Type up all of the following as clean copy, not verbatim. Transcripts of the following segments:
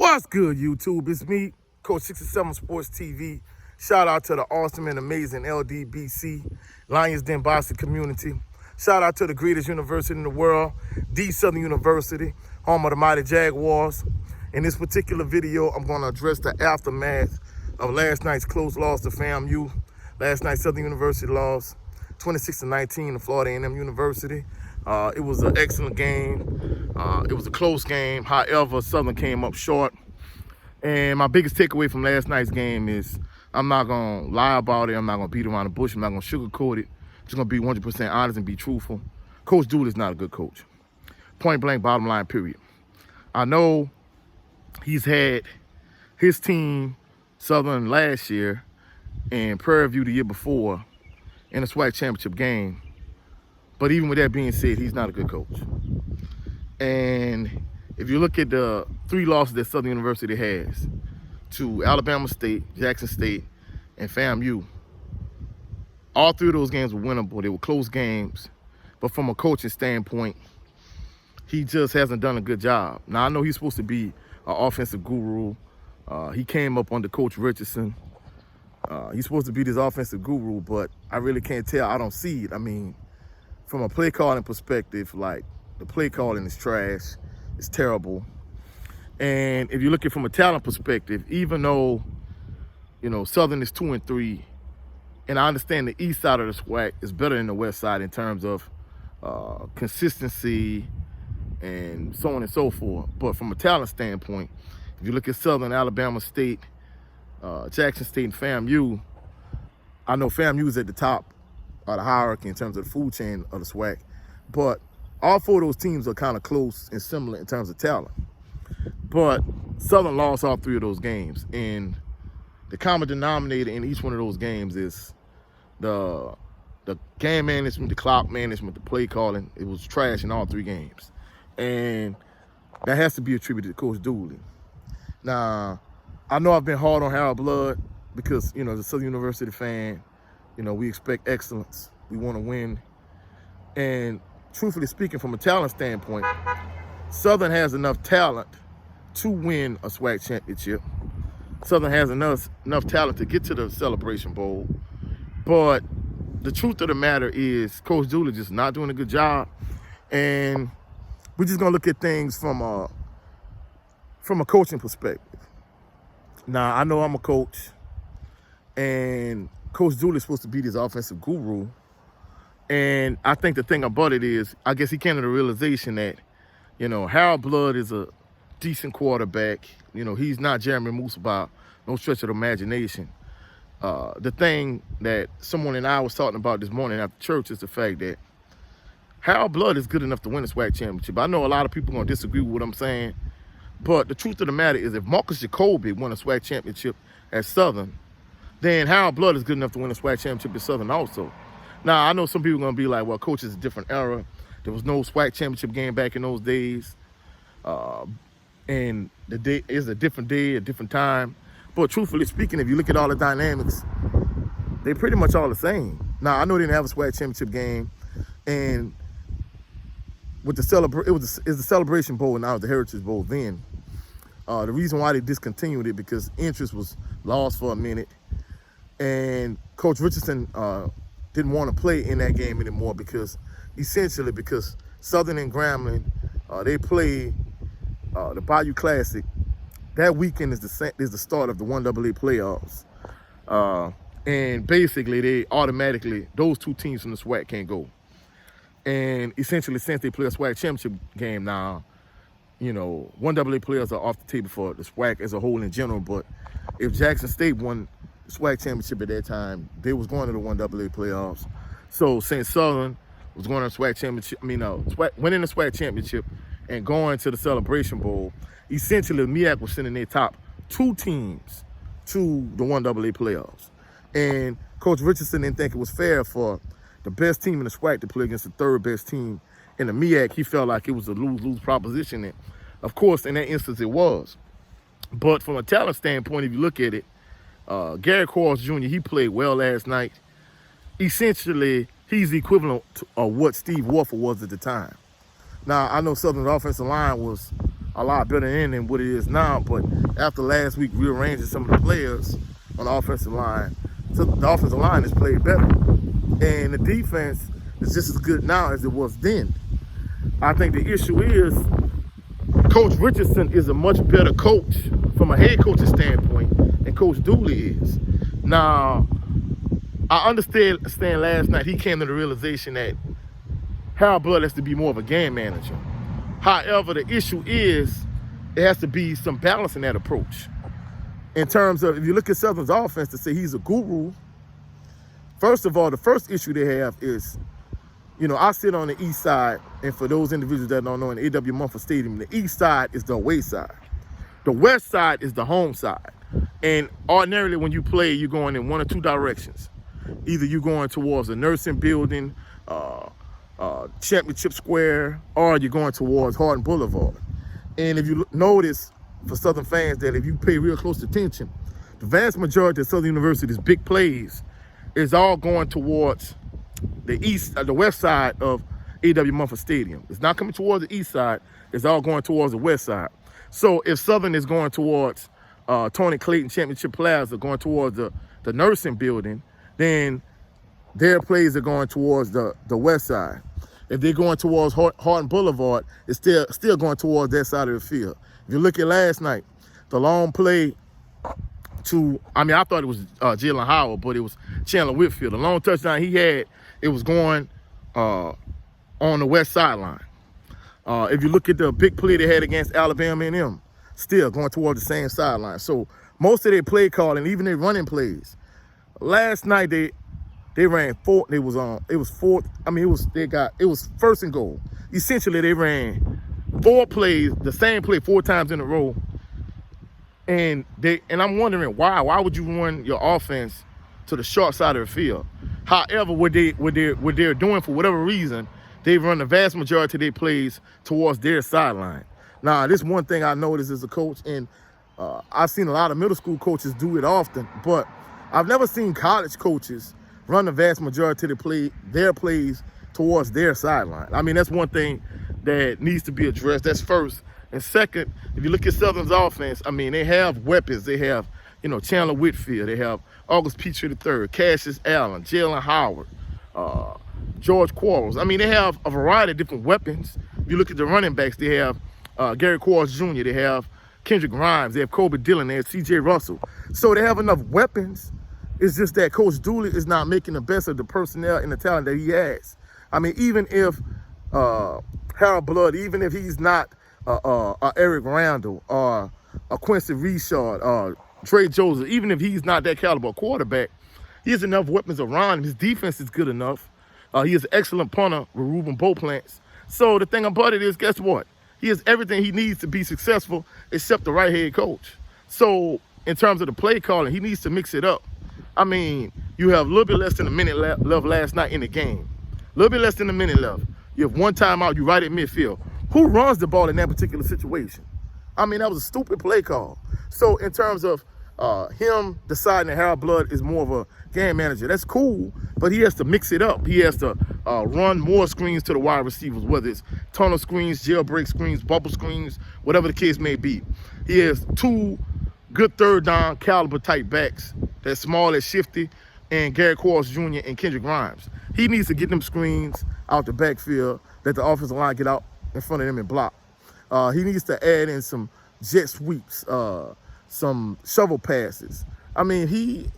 What's good, YouTube? It's me, Coach 67 Sports TV. Shout out to the awesome and amazing LDBC, Lions Den Boston community. Shout out to the greatest university in the world, the Southern University, home of the mighty Jaguars. In this particular video, I'm going to address the aftermath of last night's close loss to FAMU. Last night, Southern University lost 26-19 to Florida A&M University. It was an excellent game. It was a close game. However, Southern came up short. And my biggest takeaway from last night's game is I'm not going to lie about it. I'm not going to beat around the bush. I'm not going to sugarcoat it. I'm just going to be 100% honest and be truthful. Coach Dooley is not a good coach. Point blank, bottom line, period. I know he's had his team, Southern, last year and Prairie View the year before in a SWAC championship game. But even with that being said, he's not a good coach. And if you look at the three losses that Southern University has to Alabama State, Jackson State, and FAMU, all three of those games were winnable. They were close games. But from a coaching standpoint, he just hasn't done a good job. Now, I know he's supposed to be an offensive guru. He came up under Coach Richardson. He's supposed to be this offensive guru, but I really can't tell. I don't see it. I mean, from a play calling perspective, like, the play calling is trash. It's terrible. And if you look at it from a talent perspective, even though, you know, Southern is 2-3, and I understand the east side of the SWAC is better than the west side in terms of consistency and so on and so forth. But from a talent standpoint, if you look at Southern, Alabama State, Jackson State, and FAMU, I know FAMU is at the top of the hierarchy in terms of the food chain of the SWAC, but all four of those teams are kind of close and similar in terms of talent. But Southern lost all three of those games, and the common denominator in each one of those games is the game management, the clock management, the play calling. It was trash in all three games. And that has to be attributed to Coach Dooley. Now, I know I've been hard on Harold Blood because, you know, as a Southern University fan, you know, we expect excellence. We want to win. And truthfully speaking, from a talent standpoint, Southern has enough talent to win a SWAC championship. Southern has enough talent to get to the Celebration Bowl. But the truth of the matter is Coach Dooley just not doing a good job. And we're just going to look at things from a coaching perspective. Now, I know I'm a coach, and Coach Dooley is supposed to be this offensive guru. And I think the thing about it is, I guess he came to the realization that, you know, Harold Blood is a decent quarterback. You know, he's not Jeremy Moose by no stretch of the imagination. The thing that someone and I was talking about this morning after church is the fact that Harold Blood is good enough to win a SWAC championship. I know a lot of people are going to disagree with what I'm saying, but the truth of the matter is if Marcus Jacoby won a SWAC championship at Southern, then Harold Blood is good enough to win a SWAC championship at Southern also. Now, I know some people are going to be like, well, coach, is a different era. There was no SWAC championship game back in those days. And the day is a different day, a different time. But truthfully speaking, if you look at all the dynamics, they're pretty much all the same. Now, I know they didn't have a SWAC championship game. And with the it's the Celebration Bowl, and now the Heritage Bowl then. The reason why they discontinued it because interest was lost for a minute. And Coach Richardson didn't want to play in that game anymore because Southern and Grambling, they play the Bayou Classic. That weekend is the start of the 1AA playoffs. And basically, those two teams from the SWAC can't go. And essentially, since they play a SWAC championship game now, you know, 1AA players are off the table for the SWAC as a whole in general. But if Jackson State won the SWAC championship at that time, they was going to the 1AA playoffs. So since Southern was going to the SWAC championship, winning the SWAC championship and going to the Celebration Bowl, essentially MEAC was sending their top two teams to the 1AA playoffs. And Coach Richardson didn't think it was fair for the best team in the SWAC to play against the third best team in the MEAC. He felt like it was a lose-lose proposition. And of course, in that instance, it was. But from a talent standpoint, if you look at it, Gary Quarles Jr., he played well last night. Essentially, he's the equivalent of what Steve Warford was at the time. Now, I know Southern's offensive line was a lot better than what it is now. But after last week rearranging some of the players on the offensive line, so the offensive line has played better. And the defense is just as good now as it was then. I think the issue is Coach Richardson is a much better coach from a head coaching standpoint than Coach Dooley is. Now, I understand last night he came to the realization that Harold Blood has to be more of a game manager. However, the issue is there has to be some balance in that approach. In terms of, if you look at Southern's offense to say he's a guru, first of all, the first issue they have is, you know, I sit on the east side, and for those individuals that don't know, in the A.W. Mumford Stadium, the east side is the away side. The west side is the home side. And ordinarily when you play, you're going in one or two directions. Either you're going towards the nursing building, Championship Square, or you're going towards Hardin Boulevard. And if you notice, for Southern fans, that if you pay real close attention, the vast majority of Southern University's big plays is all going towards the west side of A.W. Mumford Stadium. It's not coming towards the east side. It's all going towards the west side. So if Southern is going towards Tony Clayton Championship Plaza, going towards the nursing building, then their plays are going towards the west side. If they're going towards Hardin Boulevard, it's still going towards that side of the field. If you look at last night, the long play to, I thought it was Jalen Howard, but it was Chandler Whitfield. The long touchdown he had, it was going on the west sideline. If you look at the big play they had against Alabama and still going towards the same sideline. So most of their play calling, even their running plays, last night they ran fourth. It was fourth. It was first and goal. Essentially, they ran 4 plays, the same play 4 times in a row. And I'm wondering why. Why would you run your offense to the short side of the field? However, what they're doing, for whatever reason, they run the vast majority of their plays towards their sideline. Now, this one thing I noticed as a coach, and I've seen a lot of middle school coaches do it often, but I've never seen college coaches run the vast majority of their plays towards their sideline. That's one thing that needs to be addressed. That's first. And second, if you look at Southern's offense, they have weapons. They have, Chandler Whitfield. They have August Petrie III, Cassius Allen, Jalen Howard, George Quarles. They have a variety of different weapons. If you look at the running backs, they have Gary Quarles Jr., they have Kendrick Grimes, they have Kobe Dillon, they have C.J. Russell. So they have enough weapons. It's just that Coach Dooley is not making the best of the personnel and the talent that he has. Even if Harold Blood, even if he's not Eric Randall or a Quincy Richard or Trey Joseph, even if he's not that caliber quarterback, he has enough weapons around him. His defense is good enough. He is an excellent punter with Ruben Beauplants. So the thing about it is, guess what? He has everything he needs to be successful except the right head coach. So in terms of the play calling, he needs to mix it up. You have a little bit less than a minute left last night in the game. A little bit less than a minute left. You have one timeout, you right at midfield. Who runs the ball in that particular situation? That was a stupid play call. So in terms of him deciding that Harold Blood is more of a game manager, that's cool, but he has to mix it up. He has to run more screens to the wide receivers, whether it's tunnel screens, jailbreak screens, bubble screens, whatever the case may be. He has 2 good third down caliber type backs, that's small, that's shifty, and Gary Quarles Jr. and Kendrick Grimes. He needs to get them screens out the backfield, let the offensive line get out in front of them and block. He needs to add in some jet sweeps, some shovel passes. The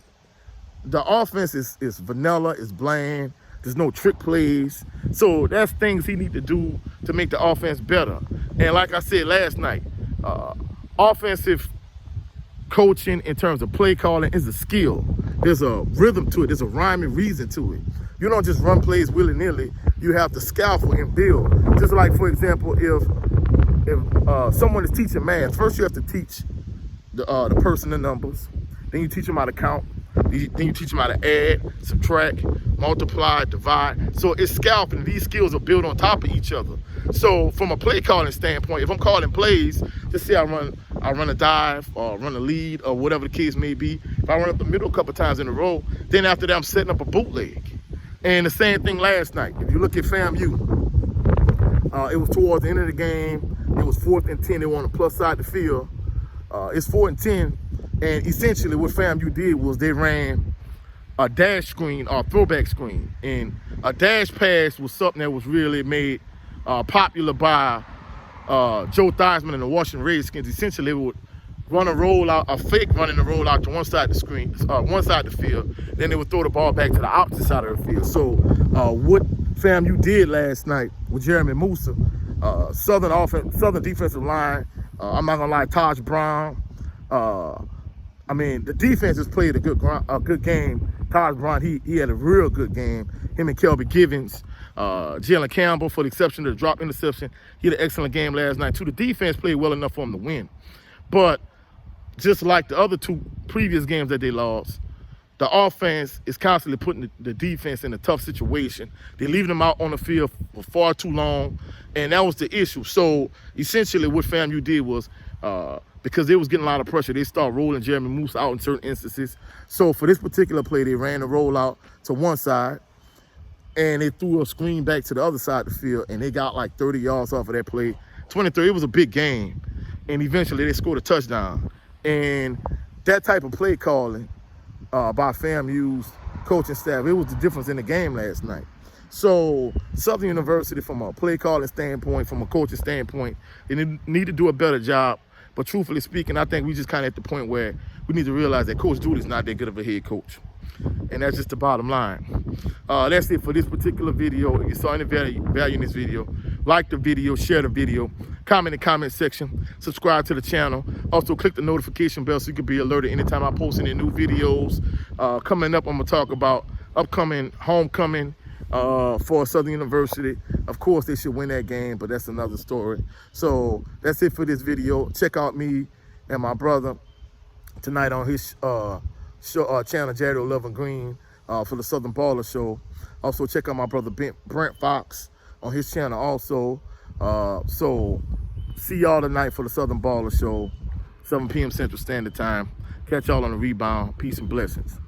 offense is vanilla, is bland. There's no trick plays. So that's things he needs to do to make the offense better. And like I said last night, offensive coaching in terms of play calling is a skill. There's a rhythm to it. There's a rhyme and reason to it. You don't just run plays willy-nilly. You have to scaffold and build. Just like, for example, if someone is teaching math, first you have to teach the person the numbers. Then you teach them how to count. Then you teach them how to add, subtract, multiply, divide. So it's scaffolding. These skills are built on top of each other. So from a play calling standpoint, if I'm calling plays, just say I run a dive or run a lead or whatever the case may be. If I run up the middle a couple times in a row, then after that I'm setting up a bootleg. And the same thing last night. If you look at FAMU, it was towards the end of the game. It was 4th and 10. They were on the plus side of the field. It's 4th and 10. And essentially what FAMU did was they ran a dash screen or throwback screen. And a dash pass was something that was really made popular by Joe Theismann and the Washington Redskins. Essentially, they would run a roll out, a fake running the roll out to one side of the screen, one side of the field. Then they would throw the ball back to the opposite side of the field. So what FAMU did last night with Jeremy Musa, Southern defensive line, I'm not gonna lie, Taj Brown. I mean, the defense has played a good game. Taj Brown, he had a real good game. Him and Kelby Givens, Jalen Campbell, for the exception of the drop interception, he had an excellent game last night too. The defense played well enough for him to win. But just like the other 2 previous games that they lost, the offense is constantly putting the defense in a tough situation. They're leaving them out on the field for far too long, and that was the issue. So essentially what FAMU did was, because they was getting a lot of pressure, they started rolling Jeremy Musa out in certain instances. So for this particular play, they ran the rollout to one side, and they threw a screen back to the other side of the field, and they got like 30 yards off of that play. 23, it was a big game. And eventually they scored a touchdown. And that type of play calling by FAMU's coaching staff, it was the difference in the game last night. So Southern University, from a play calling standpoint, from a coaching standpoint, they need to do a better job. But truthfully speaking, I think we just kind of at the point where we need to realize that Coach Dooley's not that good of a head coach. And that's just the bottom line. That's it for this particular video. If you saw any value in this video, like the video, share the video, comment in the comment section, subscribe to the channel. Also click the notification bell so you can be alerted anytime I post any new videos. Coming up, I'm gonna talk about upcoming homecoming for Southern University. Of course, they should win that game, but that's another story. So that's it for this video. Check out me and my brother tonight on his channel, Jared 11 Green, for the Southern Baller Show. Also check out my brother Brent Fox on his channel also. So see y'all tonight for the Southern Baller Show, 7 p.m. Central Standard Time. Catch y'all on the rebound. Peace and blessings.